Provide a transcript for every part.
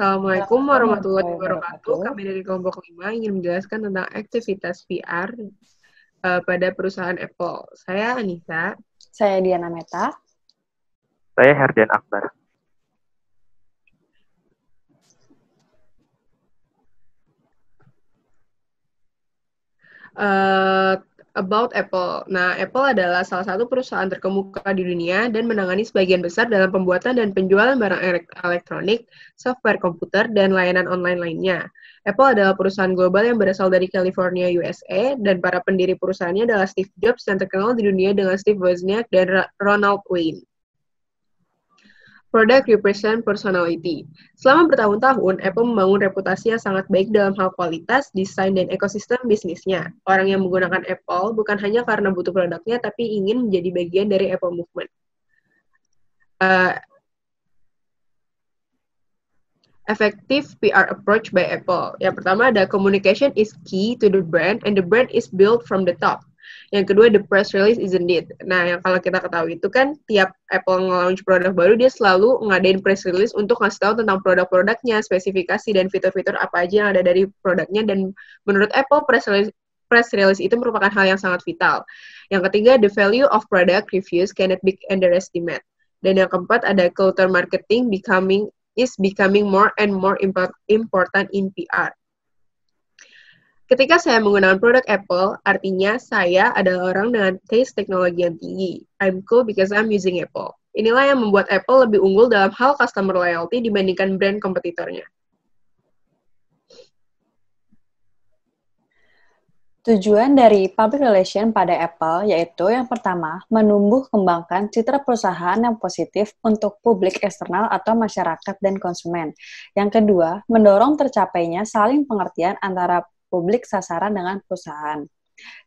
Assalamualaikum Assalamualaikum warahmatullahi warahmatullahi wabarakatuh. wabarakatuh. Kami dari kelompok 5 ingin menjelaskan tentang aktivitas PR pada perusahaan Apple. Saya Anissa. Saya Diana Meta. Saya Herdian Akbar. About Apple. Nah, Apple adalah salah satu perusahaan terkemuka di dunia dan menangani sebagian besar dalam pembuatan dan penjualan barang elektronik, software komputer, dan layanan online lainnya. Apple adalah perusahaan global yang berasal dari California, USA, dan para pendiri perusahaannya adalah Steve Jobs yang terkenal di dunia dengan Steve Wozniak dan Ronald Wayne. Product represent personality. Selama bertahun-tahun, Apple membangun reputasi yang sangat baik dalam hal kualitas, desain, dan ekosistem bisnisnya. Orang yang menggunakan Apple bukan hanya karena butuh produknya, tapi ingin menjadi bagian dari Apple Movement. Effective PR approach by Apple. Yang pertama ada communication is key to the brand, and the brand is built from the top. Yang kedua, the press release isn't it. Nah, yang kalau kita ketahui itu kan tiap Apple nge-launch produk baru, dia selalu ngadain press release untuk ngasih tahu tentang produk-produknya, spesifikasi, dan fitur-fitur apa aja yang ada dari produknya. Dan menurut Apple, press release itu merupakan hal yang sangat vital. Yang ketiga, the value of product reviews cannot be underestimated. Dan yang keempat, ada culture marketing is becoming more and more important in PR. Ketika saya menggunakan produk Apple, artinya saya adalah orang dengan taste teknologi yang tinggi. I'm cool because I'm using Apple. Inilah yang membuat Apple lebih unggul dalam hal customer loyalty dibandingkan brand kompetitornya. Tujuan dari public relation pada Apple yaitu yang pertama, menumbuh kembangkan citra perusahaan yang positif untuk publik eksternal atau masyarakat dan konsumen. Yang kedua, mendorong tercapainya saling pengertian antara publik sasaran dengan perusahaan.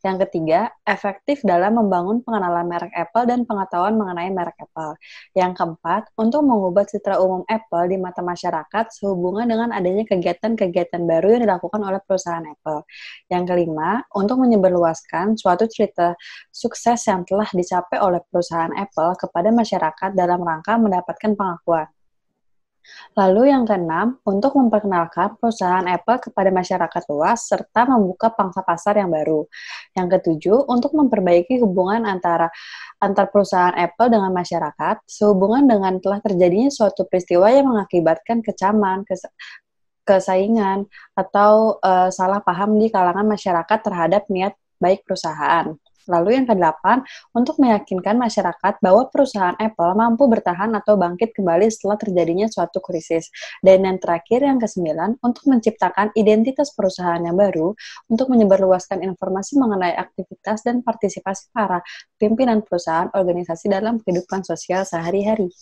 Yang ketiga, efektif dalam membangun pengenalan merek Apple dan pengetahuan mengenai merek Apple. Yang keempat, untuk mengubah citra umum Apple di mata masyarakat sehubungan dengan adanya kegiatan-kegiatan baru yang dilakukan oleh perusahaan Apple. Yang kelima, untuk menyebarluaskan suatu cerita sukses yang telah dicapai oleh perusahaan Apple kepada masyarakat dalam rangka mendapatkan pengakuan. Lalu yang keenam, untuk memperkenalkan perusahaan Apple kepada masyarakat luas serta membuka pangsa pasar yang baru. Yang ketujuh, untuk memperbaiki hubungan antar perusahaan Apple dengan masyarakat sehubungan dengan telah terjadinya suatu peristiwa yang mengakibatkan kecaman, kesaingan, atau salah paham di kalangan masyarakat terhadap niat baik perusahaan. Lalu yang kedelapan, untuk meyakinkan masyarakat bahwa perusahaan Apple mampu bertahan atau bangkit kembali setelah terjadinya suatu krisis. Dan yang terakhir, yang kesembilan, untuk menciptakan identitas perusahaan yang baru, untuk menyebarluaskan informasi mengenai aktivitas dan partisipasi para pimpinan perusahaan organisasi dalam kehidupan sosial sehari-hari.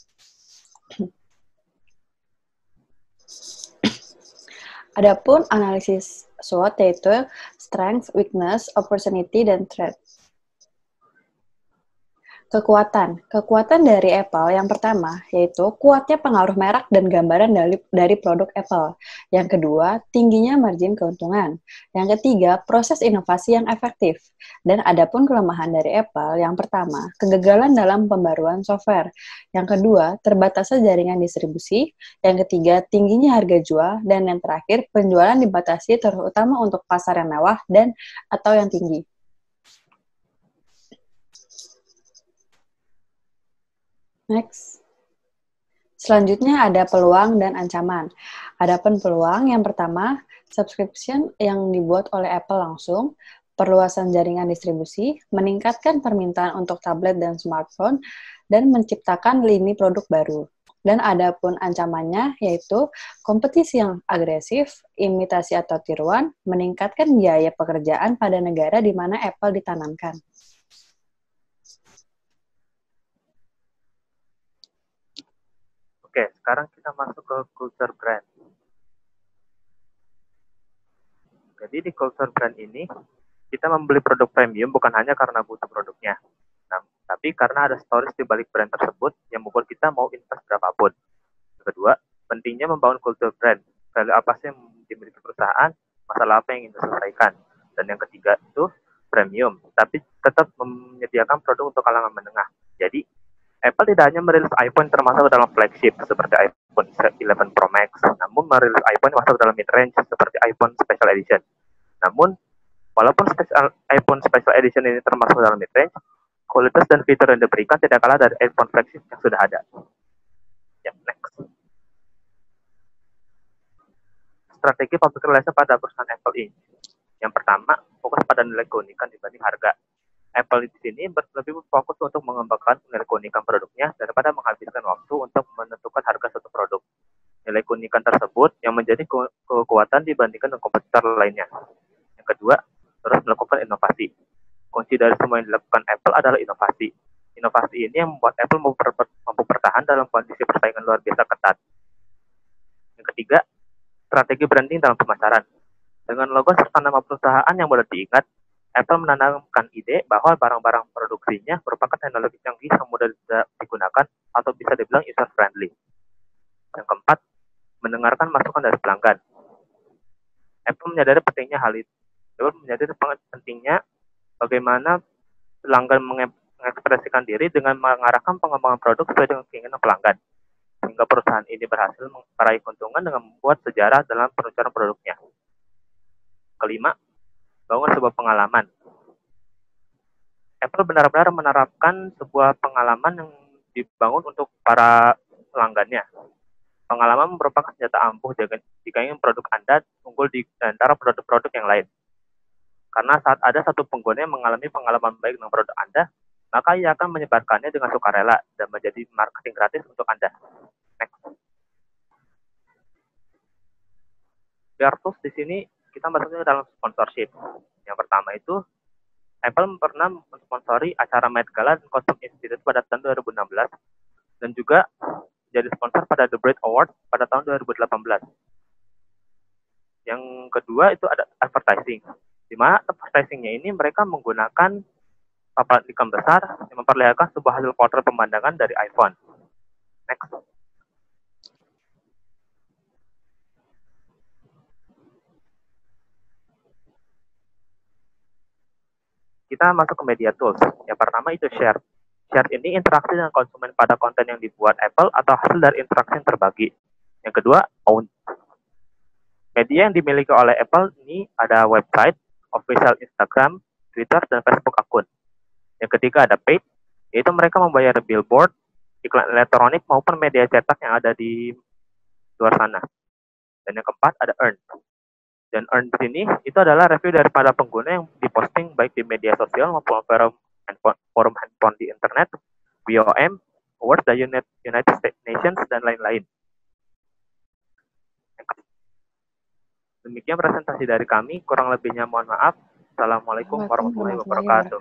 Adapun analisis SWOT yaitu strength, weakness, opportunity, dan threat. Kekuatan dari Apple yang pertama yaitu kuatnya pengaruh merek dan gambaran dari produk Apple. Yang kedua, tingginya margin keuntungan. Yang ketiga, proses inovasi yang efektif. Dan adapun kelemahan dari Apple yang pertama, kegagalan dalam pembaruan software. Yang kedua, terbatasnya jaringan distribusi. Yang ketiga, tingginya harga jual. Dan yang terakhir, penjualan dibatasi terutama untuk pasar yang mewah dan atau yang tinggi. Next. Selanjutnya ada peluang dan ancaman. Adapun peluang yang pertama, subscription yang dibuat oleh Apple langsung, perluasan jaringan distribusi, meningkatkan permintaan untuk tablet dan smartphone, dan menciptakan lini produk baru. Dan adapun ancamannya yaitu kompetisi yang agresif, imitasi atau tiruan, meningkatkan biaya pekerjaan pada negara di mana Apple ditanamkan. Oke, sekarang kita masuk ke culture brand. Jadi di culture brand ini, kita membeli produk premium bukan hanya karena butuh produknya, tapi karena ada stories di balik brand tersebut yang membuat kita mau invest berapapun. Yang kedua, pentingnya membangun culture brand. Value apa sih yang dimiliki perusahaan, masalah apa yang ingin diselesaikan. Dan yang ketiga itu premium, tapi tetap menyediakan produk untuk kalangan menengah. Jadi, Apple tidak hanya merilis iPhone termasuk dalam flagship seperti iPhone iPhone 11 Pro Max, namun merilis iPhone yang masuk dalam mid-range seperti iPhone Special Edition. Namun, walaupun iPhone Special Edition ini termasuk dalam mid-range, kualitas dan fitur yang diberikan tidak kalah dari iPhone flagship yang sudah ada. Ya, next. Strategi public relation pada perusahaan Apple ini. Yang pertama, fokus pada nilai keunikan dibanding harga. Apple di sini lebih berfokus untuk mengembangkan nilai keunikan produknya daripada menghabiskan waktu untuk menentukan harga suatu produk. Nilai keunikan tersebut yang menjadi kekuatan dibandingkan dengan kompetitor lainnya. Yang kedua, terus melakukan inovasi. Kunci dari semua yang dilakukan Apple adalah inovasi. Inovasi ini yang membuat Apple mampu bertahan dalam kondisi persaingan luar biasa ketat. Yang ketiga, strategi branding dalam pemasaran. Dengan logo serta nama perusahaan yang mudah diingat, Apple menanamkan ide bahwa barang-barang produksinya merupakan teknologi canggih yang mudah digunakan atau bisa dibilang user-friendly. Yang keempat, mendengarkan masukan dari pelanggan. Apple menyadari pentingnya hal itu. Apple menyadari pentingnya bagaimana pelanggan mengekspresikan diri dengan mengarahkan pengembangan produk sesuai dengan keinginan pelanggan. Sehingga perusahaan ini berhasil meraih keuntungan dengan membuat sejarah dalam peluncuran produknya. Kelima, bangun sebuah pengalaman. Apple benar-benar menerapkan sebuah pengalaman yang dibangun untuk para pelanggannya. Pengalaman merupakan senjata ampuh jika ingin produk Anda unggul di antara produk-produk yang lain. Karena saat ada satu pengguna yang mengalami pengalaman baik dengan produk Anda, maka ia akan menyebarkannya dengan sukarela dan menjadi marketing gratis untuk Anda. Next. Terus di sini kita masuknya dalam sponsorship. Yang pertama itu, Apple pernah mensponsori acara Met Gala dan Costume Institute pada tahun 2016 dan juga jadi sponsor pada The Brit Awards pada tahun 2018. Yang kedua itu ada advertising, di mana advertisingnya ini mereka menggunakan papan iklan besar yang memperlihatkan sebuah hasil potret pemandangan dari iPhone. Next. Kita masuk ke media tools. Yang pertama itu share. Share ini interaksi dengan konsumen pada konten yang dibuat Apple atau hasil dari interaksi yang terbagi. Yang kedua, own. Media yang dimiliki oleh Apple ini ada website, official Instagram, Twitter, dan Facebook akun. Yang ketiga ada paid, yaitu mereka membayar billboard, iklan elektronik maupun media cetak yang ada di luar sana. Dan yang keempat ada earn. Dan earn di sini itu adalah review daripada pengguna yang diposting baik di media sosial maupun forum handphone di internet, BOM, Awards, the United States Nations, dan lain-lain. Demikian presentasi dari kami, kurang lebihnya mohon maaf. Assalamualaikum warahmatullahi wabarakatuh.